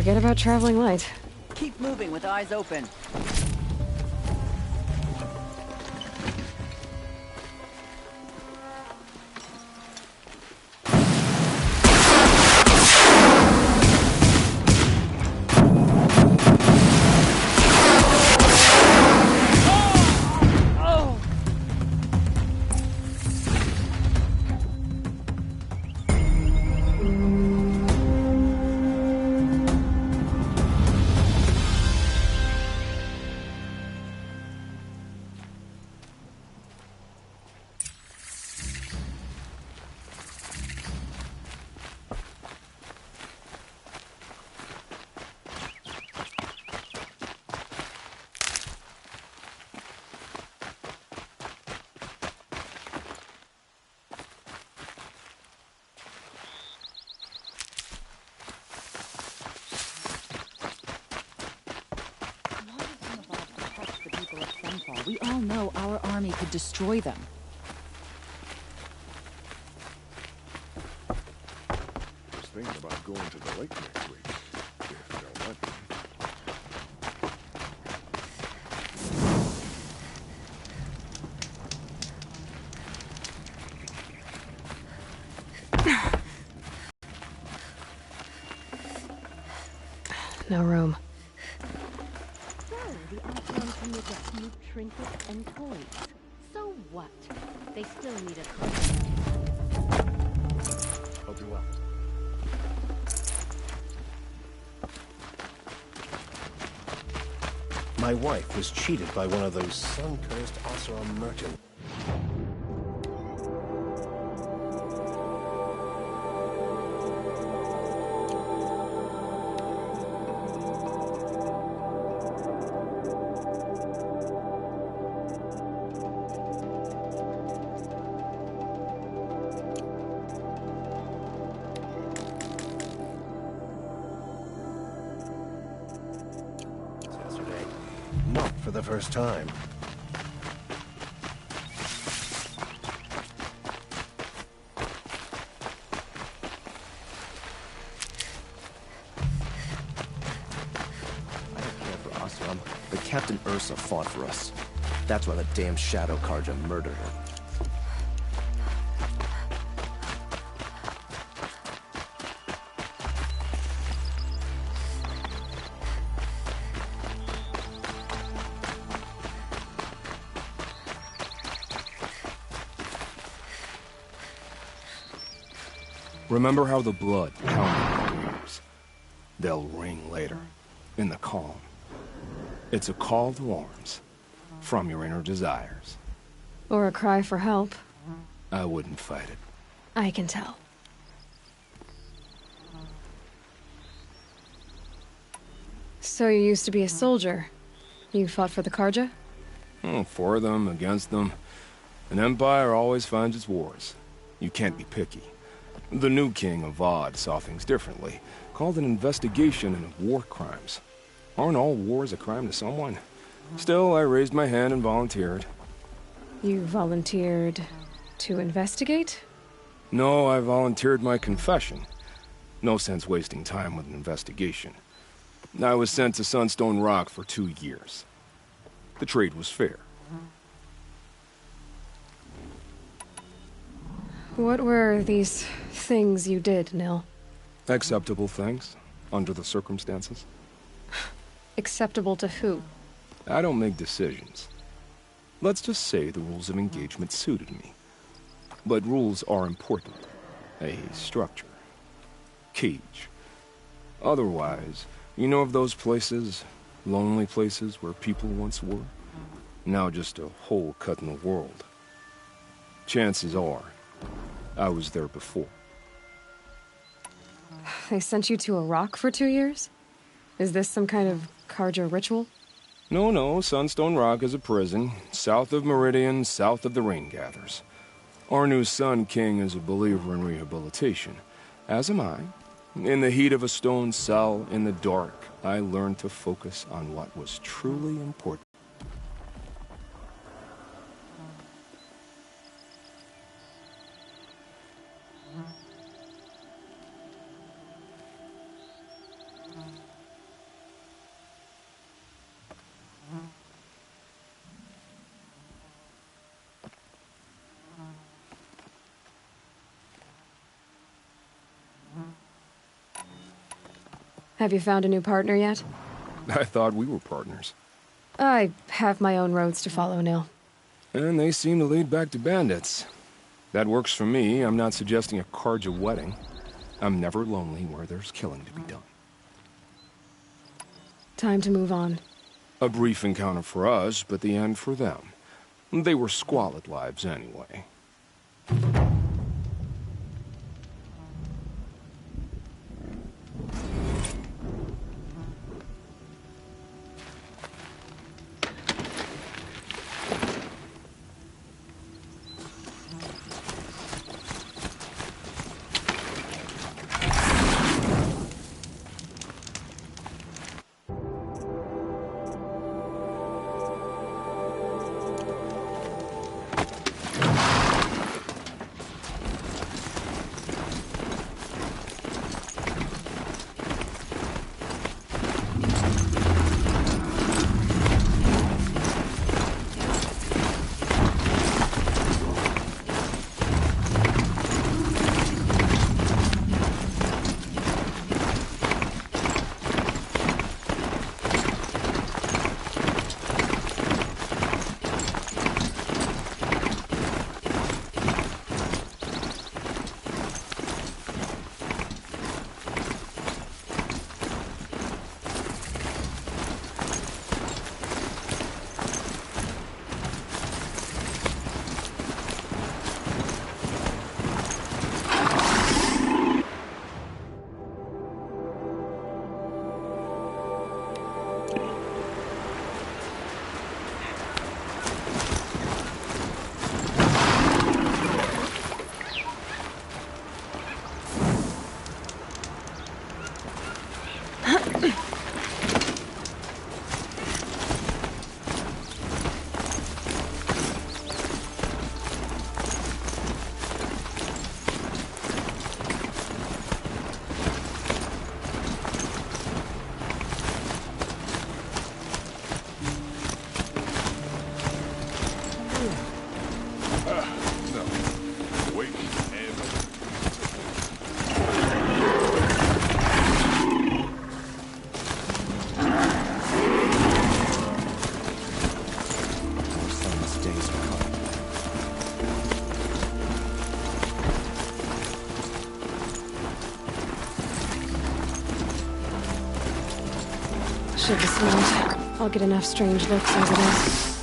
Forget about traveling light. Keep moving with eyes open. We all know our army could destroy them. I was thinking about going to the lake next week, if they'll let me. No room. The Osmonds need a few trinkets and toys. So what? They still need a carpenter. Hope you're well. My wife was cheated by one of those sun-cursed Oseram merchants. Not for the first time. I don't care for Osram, but Captain Ursa fought for us. That's why the damn Shadow Karja murdered her. Remember how the blood pounded in your ears? They'll ring later, in the calm. It's a call to arms, from your inner desires. Or a cry for help. I wouldn't fight it. I can tell. So you used to be a soldier. You fought for the Karja? For them, against them. An empire always finds its wars. You can't be picky. The new king of Vod saw things differently, called an investigation into war crimes. Aren't all wars a crime to someone? Still, I raised my hand and volunteered. You volunteered to investigate? No, I volunteered my confession. No sense wasting time with an investigation. I was sent to Sunstone Rock for 2 years. The trade was fair. What were these things you did, Nil? Acceptable things, under the circumstances. Acceptable to who? I don't make decisions. Let's just say the rules of engagement suited me. But rules are important. A structure. Cage. Otherwise, you know of those places, lonely places where people once were? Now just a hole cut in the world. Chances are, I was there before. They sent you to a rock for 2 years? Is this some kind of Karja ritual? No, Sunstone Rock is a prison, south of Meridian, south of the Rain Gathers. Our new Sun King is a believer in rehabilitation, as am I. In the heat of a stone cell, in the dark, I learned to focus on what was truly important. Have you found a new partner yet? I thought we were partners. I have my own roads to follow, Nil. And they seem to lead back to bandits. That works for me. I'm not suggesting a Karja wedding. I'm never lonely where there's killing to be done. Time to move on. A brief encounter for us, but the end for them. They were squalid lives anyway. Should be smart. I'll get enough strange looks as it is.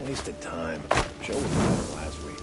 Wasted time. Show was better last week.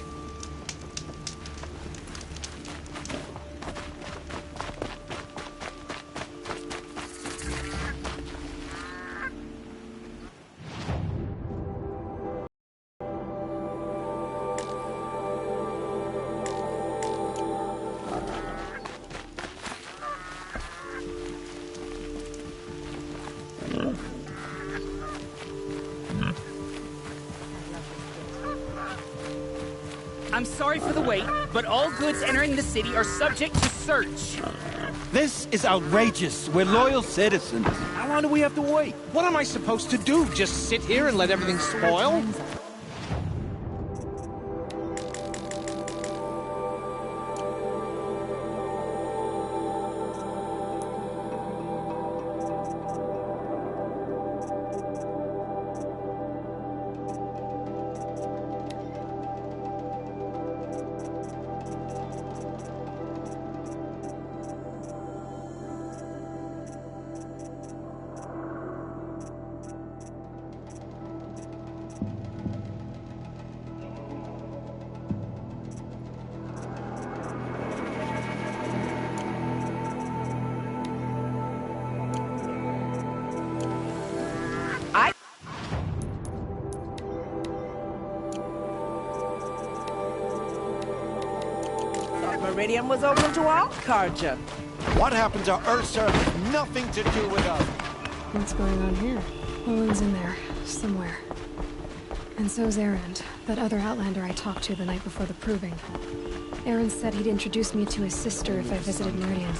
I'm sorry for the wait, but all goods entering the city are subject to search. This is outrageous. We're loyal citizens. How long do we have to wait? What am I supposed to do? Just sit here and let everything spoil? Meridian was open to all Karja. What happened to Ursa? Nothing to do with us. What's going on here? Owen's in there, somewhere. And so's Aaron, that other Outlander I talked to the night before the proving. Aaron said he'd introduce me to his sister if I visited Meridian.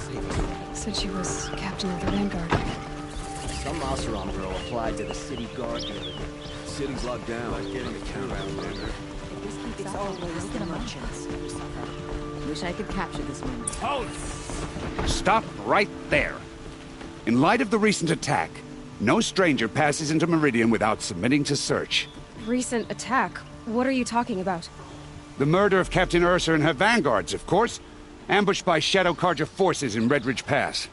Said she was captain of the Vanguard. Some Oseram girl applied to the city guard the other day. City's locked down. Getting a count out, Outlander. If this keeps It's always the merchants who suffer. Wish I could capture this moment. Hold! Stop right there. In light of the recent attack, no stranger passes into Meridian without submitting to search. Recent attack? What are you talking about? The murder of Captain Ursa and her vanguards, of course. Ambushed by Shadow Carja forces in Redridge Pass.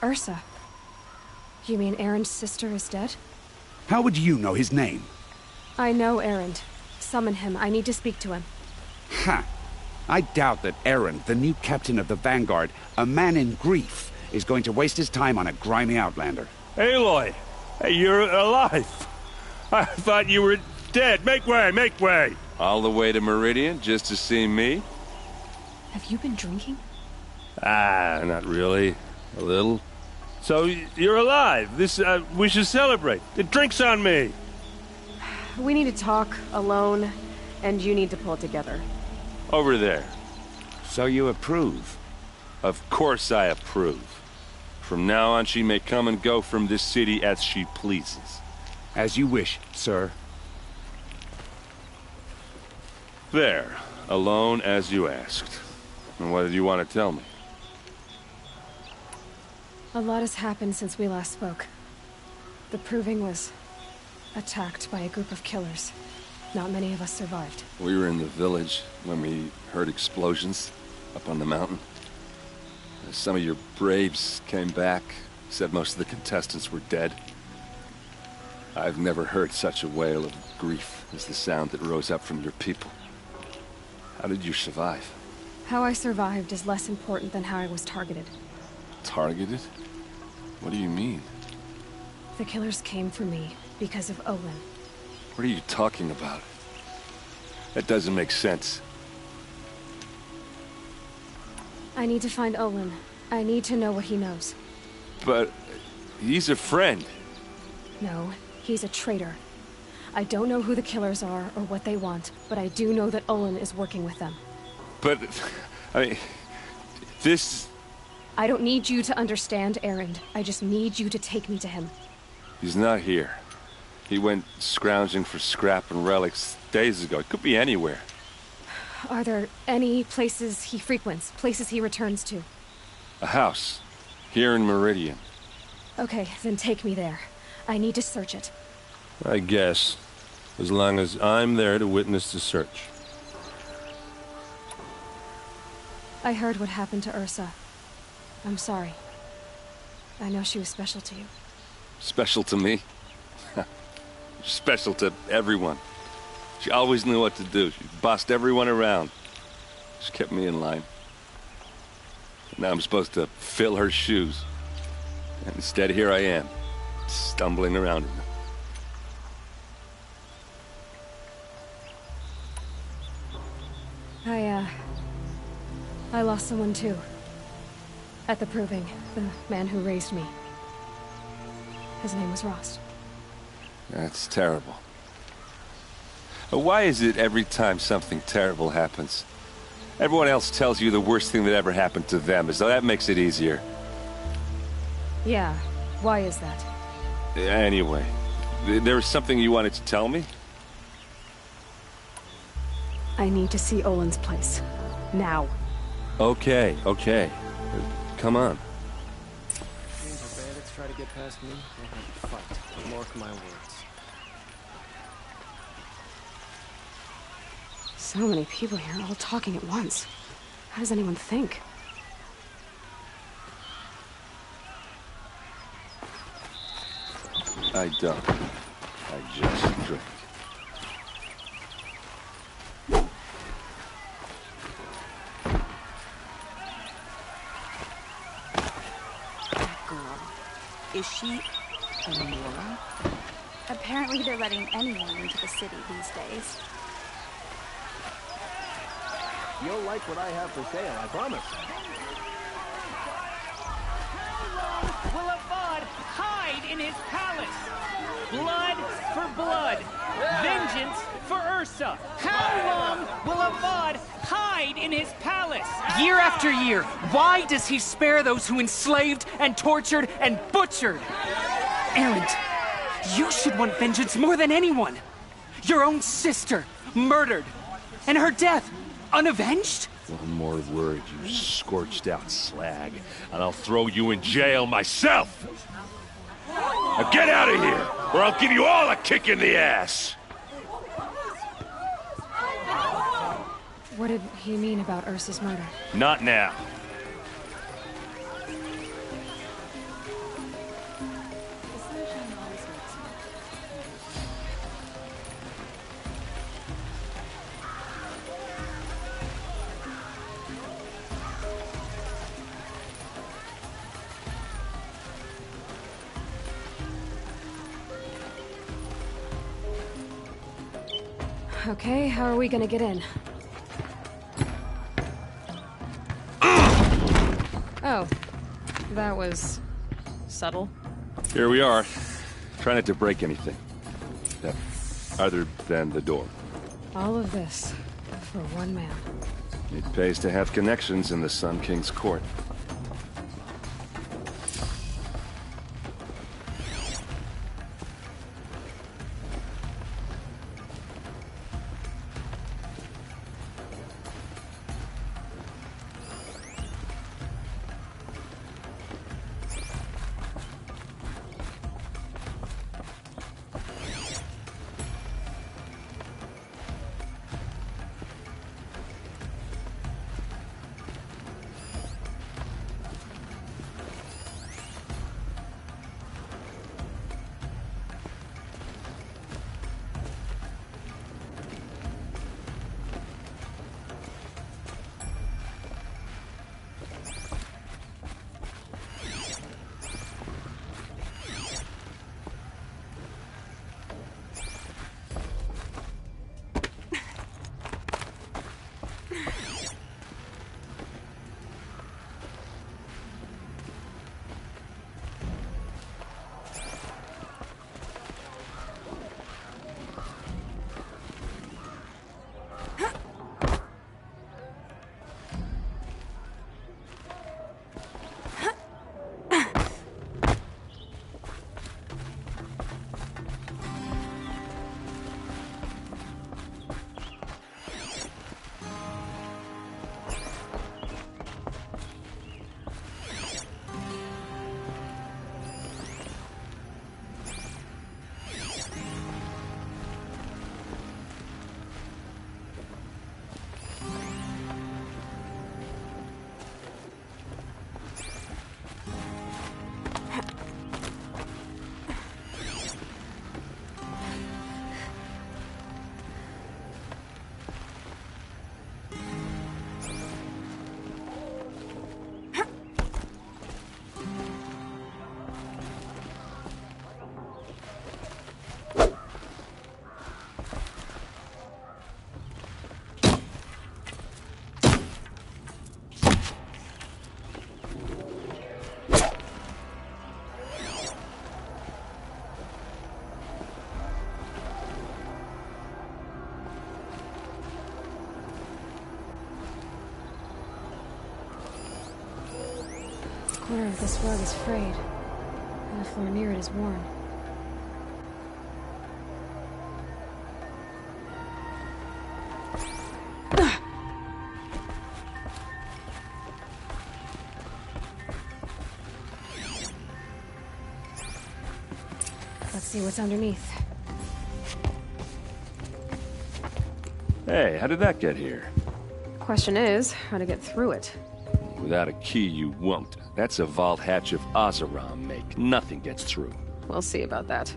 Ursa? You mean Erin's sister is dead? How would you know his name? I know Erend. Summon him. I need to speak to him. Ha! I doubt that Erend, the new captain of the Vanguard, a man in grief, is going to waste his time on a grimy outlander. Aloy! Hey, you're alive! I thought you were dead. Make way, make way! All the way to Meridian just to see me? Have you been drinking? Ah, not really. A little. So, you're alive. We should celebrate. The drink's on me. We need to talk, alone, and you need to pull it together. Over there. So you approve? Of course I approve. From now on, she may come and go from this city as she pleases. As you wish, sir. There. Alone as you asked. And what did you want to tell me? A lot has happened since we last spoke. The Proving was attacked by a group of killers. Not many of us survived. We were in the village when we heard explosions up on the mountain. Some of your braves came back, said most of the contestants were dead. I've never heard such a wail of grief as the sound that rose up from your people. How did you survive? How I survived is less important than how I was targeted. Targeted? What do you mean? The killers came for me because of Olin. What are you talking about? That doesn't make sense. I need to find Olin. I need to know what he knows. But he's a friend. No, he's a traitor. I don't know who the killers are or what they want, but I do know that Olin is working with them. But, I mean, this... I don't need you to understand, Erend. I just need you to take me to him. He's not here. He went scrounging for scrap and relics days ago. It could be anywhere. Are there any places he frequents? Places he returns to? A house. Here in Meridian. Okay, then take me there. I need to search it. I guess. As long as I'm there to witness the search. I heard what happened to Ursa. I'm sorry. I know she was special to you. Special to me? Special to everyone. She always knew what to do. She bossed everyone around. She kept me in line. Now I'm supposed to fill her shoes. And instead, here I am, stumbling around in them. I lost someone too. At the Proving, the man who raised me. His name was Rost. That's terrible. Why is it every time something terrible happens, everyone else tells you the worst thing that ever happened to them, as though that makes it easier? Yeah, why is that? Anyway, there was something you wanted to tell me? I need to see Olin's place. Now. Okay. Come on. If bandits try to get past me, we'll have to fight. Mark my words. So many people here, all talking at once. How does anyone think? I don't. I just drink. Is she a Nora? Apparently they're letting anyone into the city these days. You'll like what I have for sale, I promise. Will Avad hide in his palace? Blood for blood. Vengeance for Ursa. How long will Avad hide in his palace? Year after year, why does he spare those who enslaved and tortured and butchered? Erend, you should want vengeance more than anyone. Your own sister, murdered. And her death, unavenged? One more word, you scorched out slag, and I'll throw you in jail myself! Now get out of here, or I'll give you all a kick in the ass! What did he mean about Ursa's murder? Not now. Okay, how are we gonna get in? Oh, that was subtle. Here we are. Try not to break anything. Other than the door. All of this for one man. It pays to have connections in the Sun King's court. The corner of this rug is frayed, and the floor near it is worn. Let's see what's underneath. Hey, how did that get here? Question is, how to get through it. Without a key, you won't. That's a vault hatch of Oseram make. Nothing gets through. We'll see about that.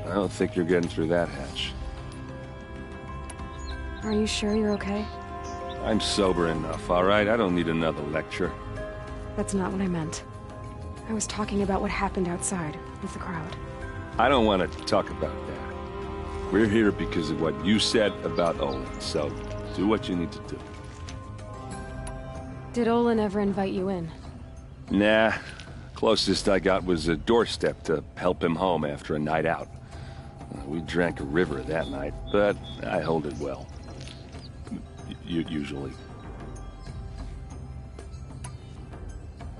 I don't think you're getting through that hatch. Are you sure you're okay? I'm sober enough, all right? I don't need another lecture. That's not what I meant. I was talking about what happened outside, with the crowd. I don't want to talk about that. We're here because of what you said about Olin, so do what you need to do. Did Olin ever invite you in? Nah. Closest I got was a doorstep to help him home after a night out. We drank a river that night, but I hold it well. Usually.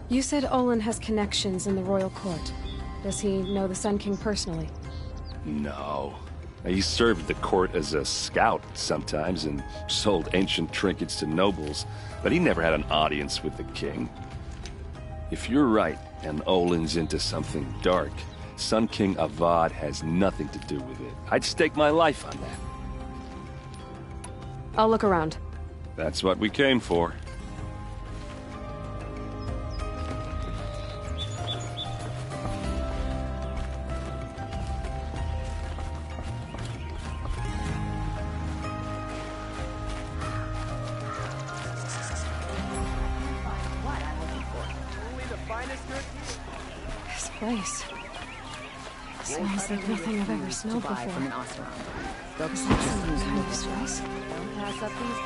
You said Olin has connections in the royal court. Does he know the Sun King personally? No. He served the court as a scout sometimes and sold ancient trinkets to nobles, but he never had an audience with the king. If you're right, and Olin's into something dark, Sun King Avad has nothing to do with it. I'd stake my life on that. I'll look around. That's what we came for. This place smells like nothing I've ever smelled before. Is that some kind of spice? Don't pass up these.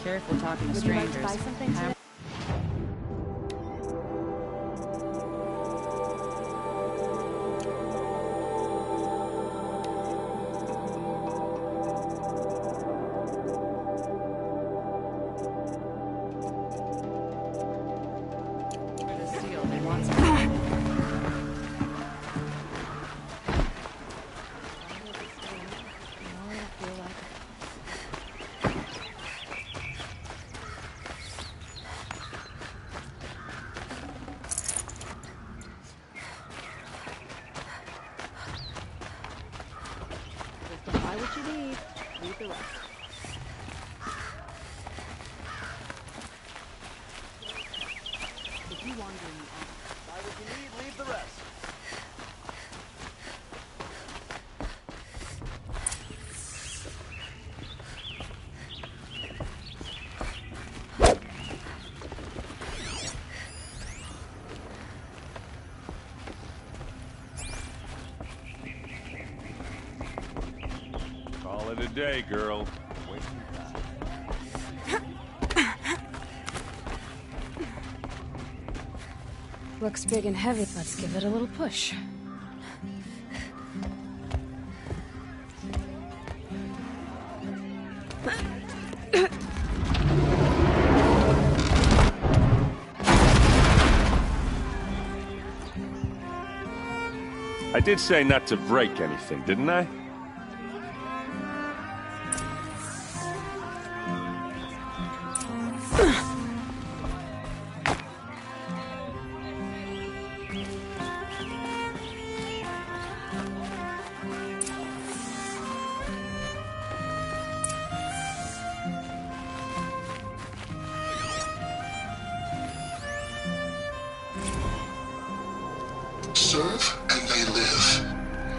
Careful talking to strangers. Buy something today? Buy what you need, leave the rest. If you wander in the buy what you need, leave the rest. Call it a day, girl. Looks big and heavy. Let's give it a little push. I did say not to break anything, didn't I? Serve and they live.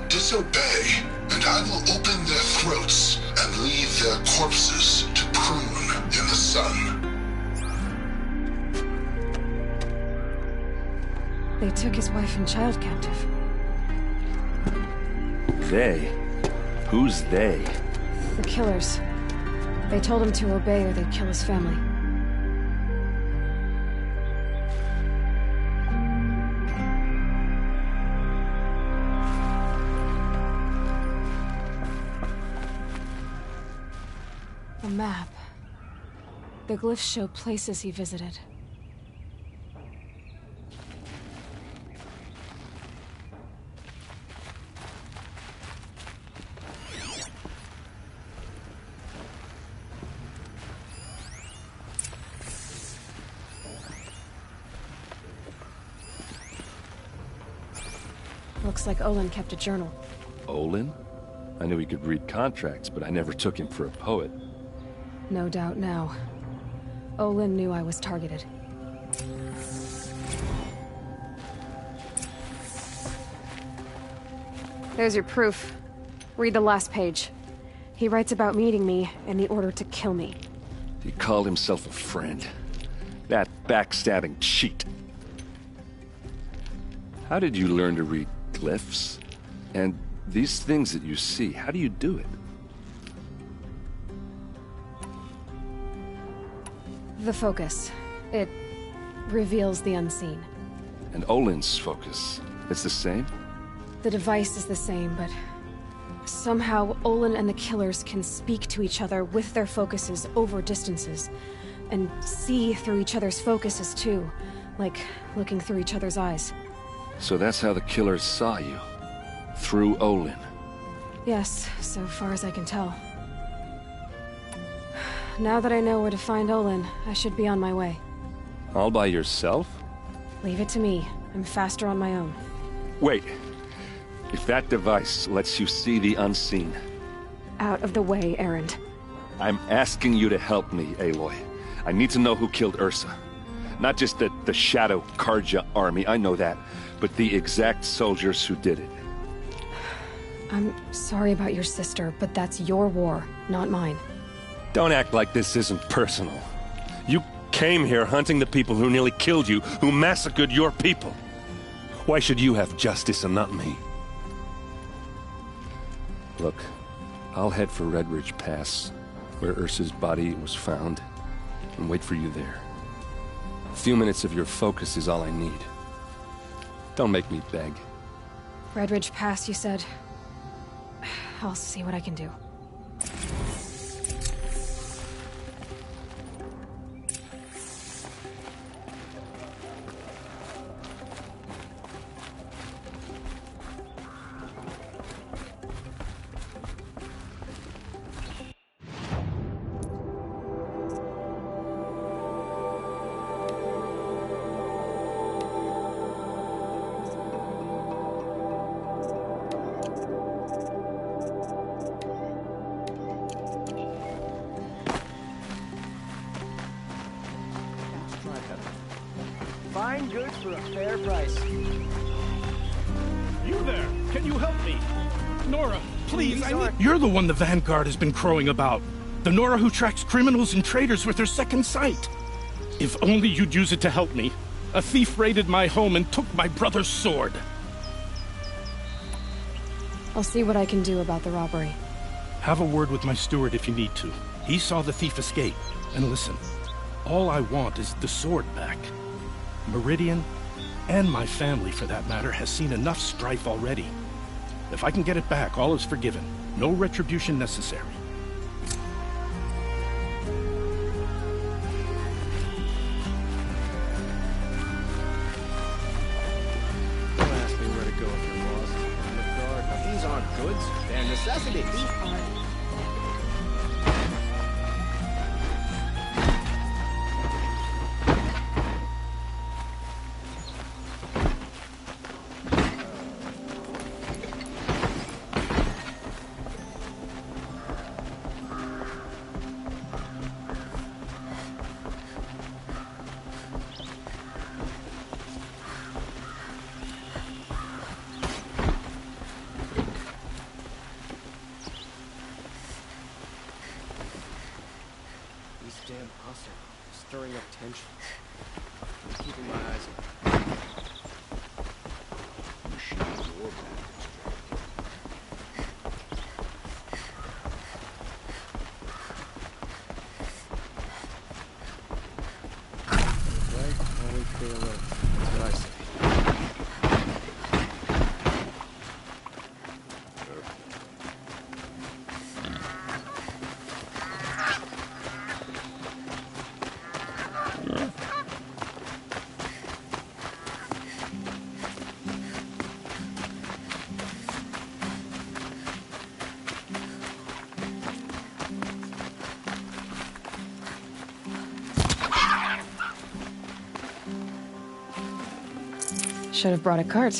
Disobey, and I will open their throats and leave their corpses to prune in the sun. They took his wife and child captive. They? Who's they? The killers. They told him to obey or they'd kill his family. A map. The glyphs show places he visited. Looks like Olin kept a journal. Olin? I knew he could read contracts, but I never took him for a poet. No doubt now. Olin knew I was targeted. There's your proof. Read the last page. He writes about meeting me and the order to kill me. He called himself a friend. That backstabbing cheat. How did you learn to read glyphs? And these things that you see, how do you do it? The focus. It reveals the unseen. And Olin's focus, it's the same? The device is the same, but somehow Olin and the killers can speak to each other with their focuses over distances, and see through each other's focuses too, like looking through each other's eyes. So that's how the killers saw you? Through Olin? Yes, so far as I can tell. Now that I know where to find Olin, I should be on my way. All by yourself? Leave it to me. I'm faster on my own. Wait. If that device lets you see the unseen... Out of the way, Erend. I'm asking you to help me, Aloy. I need to know who killed Ursa. Not just the Shadow Karja army, I know that, but the exact soldiers who did it. I'm sorry about your sister, but that's your war, not mine. Don't act like this isn't personal. You came here hunting the people who nearly killed you, who massacred your people. Why should you have justice and not me? Look, I'll head for Red Ridge Pass, where Ursa's body was found, and wait for you there. A few minutes of your focus is all I need. Don't make me beg. Red Ridge Pass, you said? I'll see what I can do. Fine goods for a fair price. You there! Can you help me? Nora, please, I need... You're the one the Vanguard has been crowing about. The Nora who tracks criminals and traitors with her second sight. If only you'd use it to help me. A thief raided my home and took my brother's sword. I'll see what I can do about the robbery. Have a word with my steward if you need to. He saw the thief escape. And listen, all I want is the sword back. Meridian, and my family for that matter, has seen enough strife already. If I can get it back, all is forgiven. No retribution necessary. Don't ask me where to go if you're lost. I'm the guard. Now, these aren't goods. They're necessities. These are. Damn hustle, stirring up tensions. I'm keeping my eyes on. Machines or backwards. Okay, I'll wait for the alert. That's what I say. Should have brought a cart.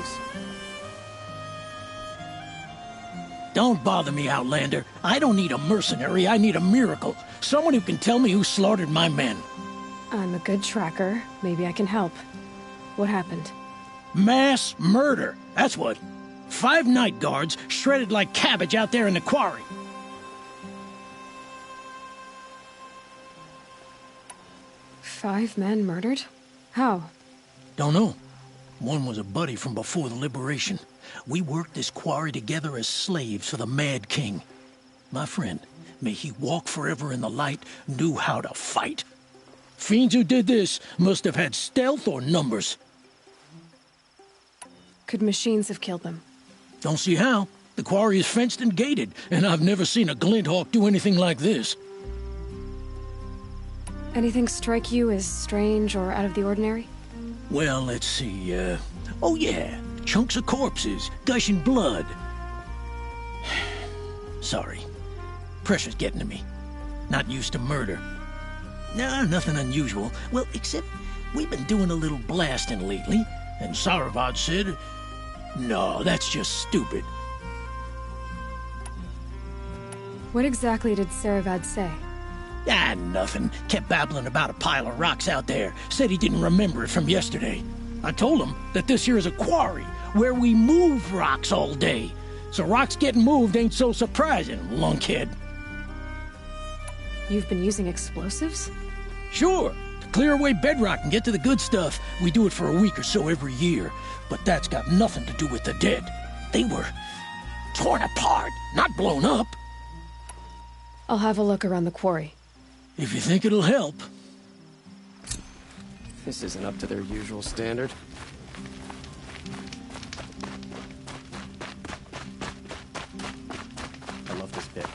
place. Don't bother me, Outlander. I don't need a mercenary, I need a miracle. Someone who can tell me who slaughtered my men. I'm a good tracker. Maybe I can help. What happened? Mass murder, that's what. 5 night guards shredded like cabbage out there in the quarry. Five men murdered? How? Don't know. One was a buddy from before the liberation. We worked this quarry together as slaves for the Mad King. My friend, may he walk forever in the light, knew how to fight. Fiends who did this must have had stealth or numbers. Could machines have killed them? Don't see how. The quarry is fenced and gated, and I've never seen a Glinthawk do anything like this. Anything strike you as strange or out of the ordinary? Well, let's see, oh yeah, chunks of corpses, gushing blood. Sorry. Pressure's getting to me. Not used to murder. Nah, nothing unusual. Well, except we've been doing a little blasting lately, and Saravad said, no, that's just stupid. What exactly did Saravad say? Ah, nothing. Kept babbling about a pile of rocks out there. Said he didn't remember it from yesterday. I told him that this here is a quarry, where we move rocks all day. So rocks getting moved ain't so surprising, lunkhead. You've been using explosives? Sure. To clear away bedrock and get to the good stuff, we do it for a week or so every year. But that's got nothing to do with the dead. They were torn apart, not blown up. I'll have a look around the quarry. If you think it'll help. This isn't up to their usual standard. I love this bit.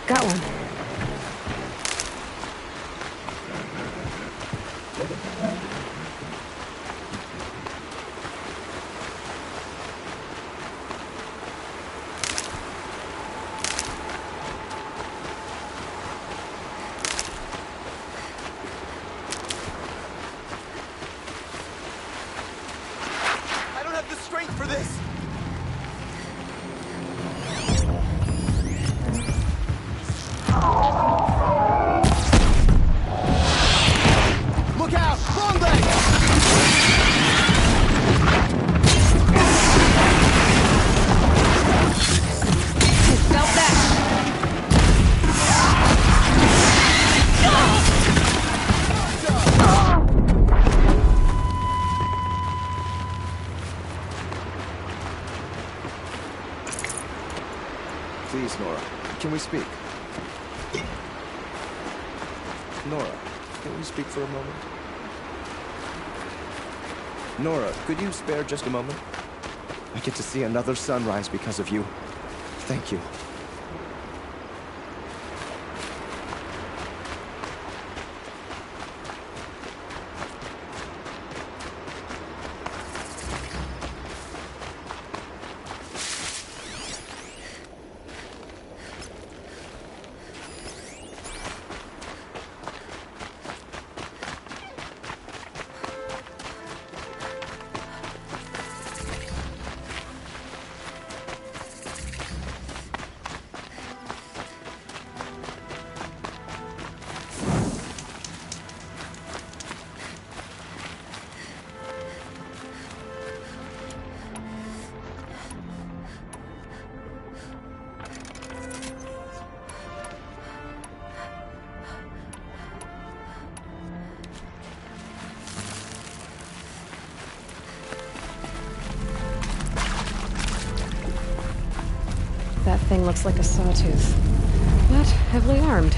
Got one. I don't have the strength for this! Look out! Long leg! Felt that. Please, Nora, can we speak? Nora, can we speak for a moment? Nora, could you spare just a moment? I get to see another sunrise because of you. Thank you. That thing looks like a sawtooth, but heavily armed.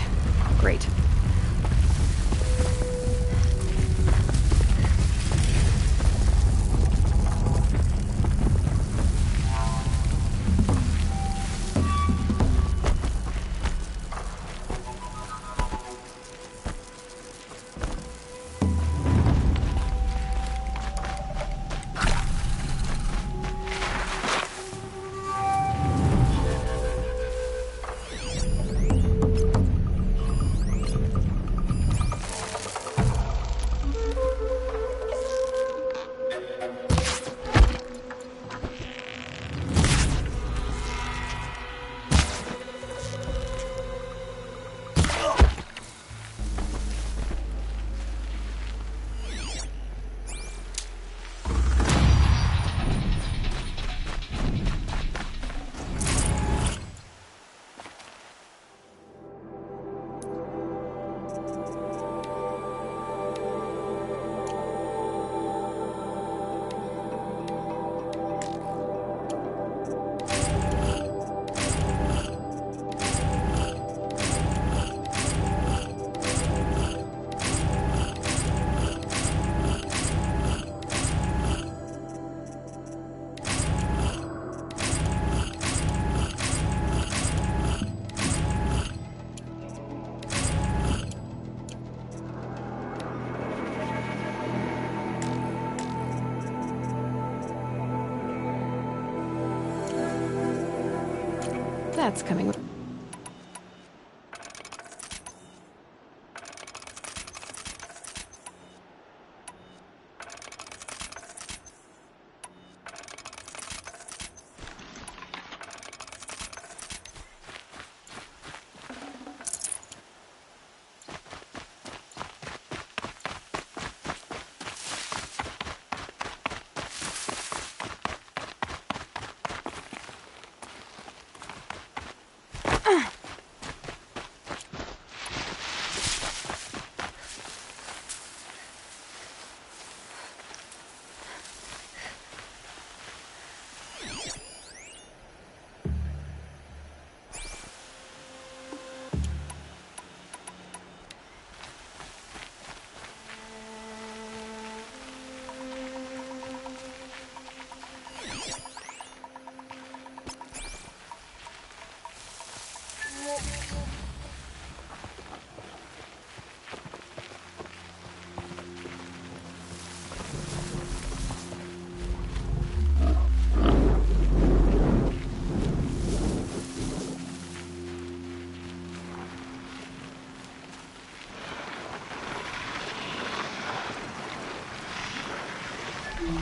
Great. That's coming. You're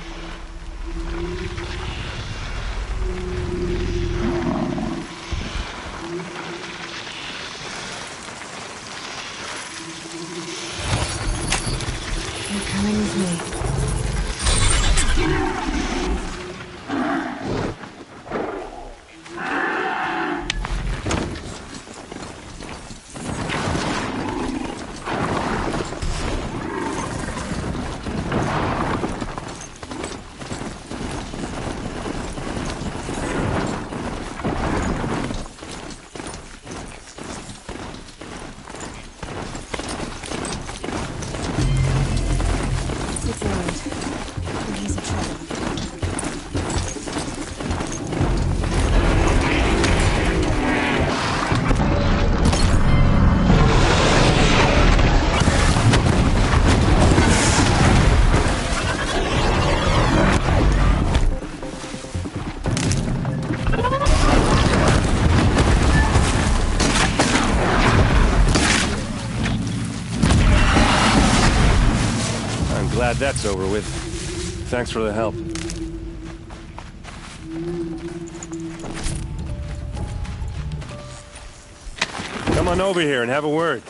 coming with me. Glad that's over with. Thanks for the help. Come on over here and have a word.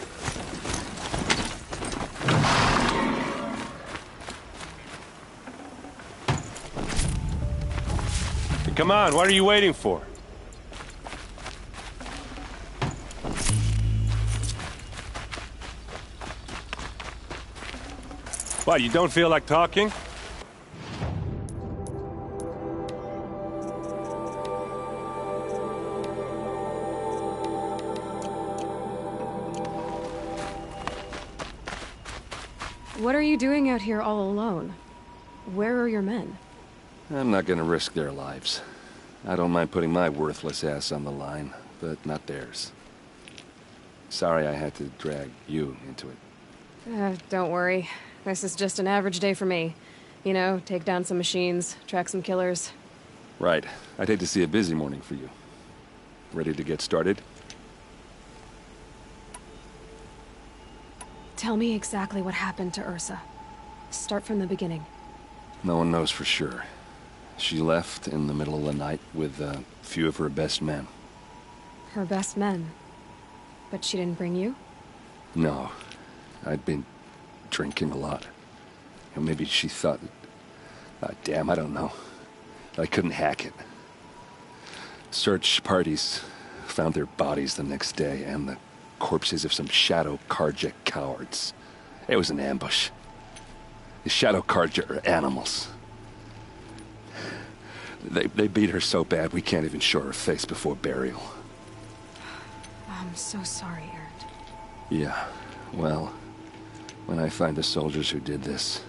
Come on, what are you waiting for? What, you don't feel like talking? What are you doing out here all alone? Where are your men? I'm not gonna risk their lives. I don't mind putting my worthless ass on the line, but not theirs. Sorry I had to drag you into it. Don't worry. This is just an average day for me. You know, take down some machines, track some killers. Right. I'd hate to see a busy morning for you. Ready to get started? Tell me exactly what happened to Ursa. Start from the beginning. No one knows for sure. She left in the middle of the night with a few of her best men. Her best men? But she didn't bring you? No. I'd been drinking a lot. Or maybe she thought... damn, I don't know. I couldn't hack it. Search parties found their bodies the next day, and the corpses of some Shadow Karja cowards. It was an ambush. The Shadow Karja are animals. They beat her so bad we can't even show her face before burial. I'm so sorry, Erend. Yeah, well, when I find the soldiers who did this,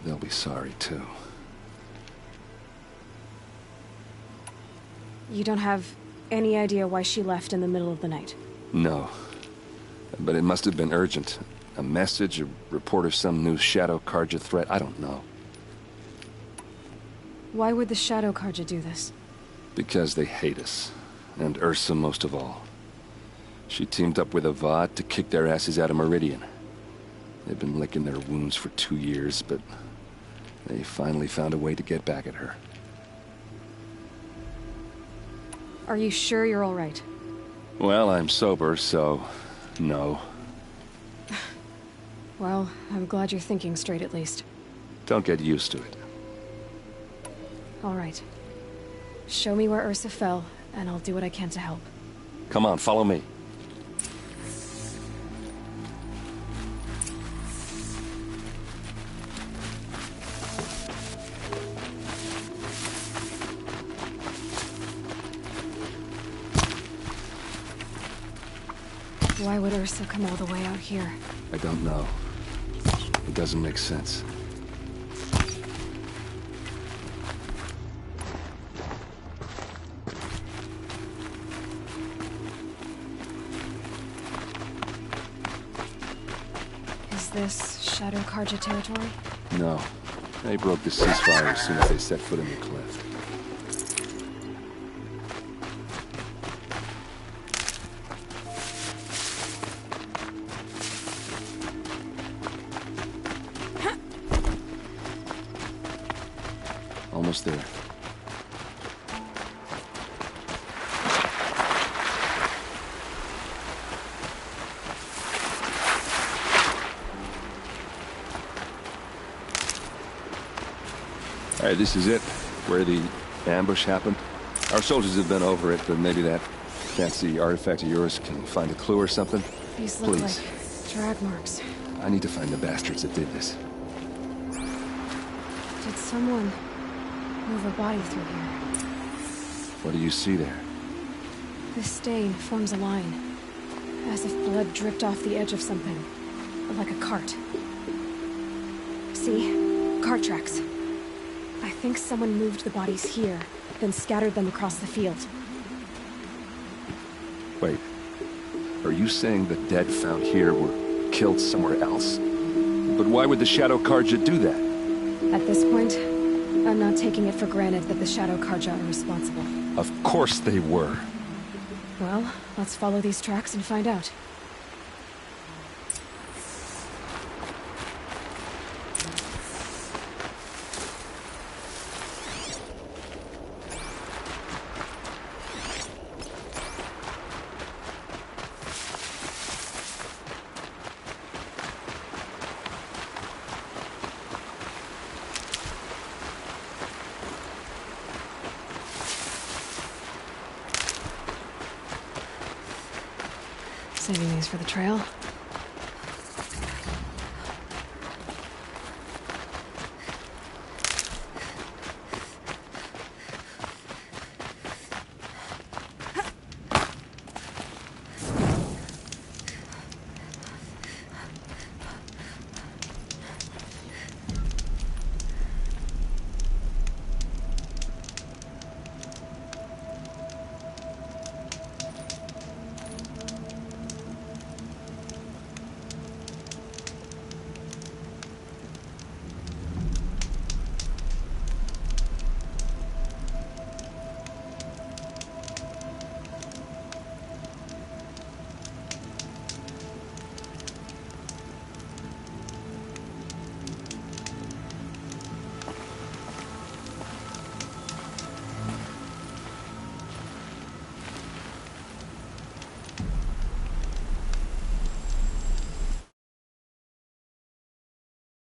they'll be sorry too. You don't have any idea why she left in the middle of the night? No. But it must have been urgent. A message, a report of some new Shadow Karja threat, I don't know. Why would the Shadow Karja do this? Because they hate us. And Ursa most of all. She teamed up with Avad to kick their asses out of Meridian. They've been licking their wounds for 2 years, but they finally found a way to get back at her. Are you sure you're all right? Well, I'm sober, so... no. Well, I'm glad you're thinking straight at least. Don't get used to it. All right. Show me where Ursa fell, and I'll do what I can to help. Come on, follow me. Why would Ursa come all the way out here? I don't know. It doesn't make sense. Is this Shadow Karja territory? No. They broke the ceasefire as soon as they set foot in the cliff. Almost there. All right, this is it, where the ambush happened. Our soldiers have been over it, but maybe that fancy artifact of yours can find a clue or something. These look Please. like drag marks. I need to find the bastards that did this. Did someone move a body through here? What do you see there? This stain forms a line, as if blood dripped off the edge of something, like a cart. See? Cart tracks. I think someone moved the bodies here, then scattered them across the field. Wait. Are you saying the dead found here were killed somewhere else? But why would the Shadow Karja do that? At this point, I'm not taking it for granted that the Shadow Karja are responsible. Of course they were. Well, let's follow these tracks and find out. Saving these for the trail.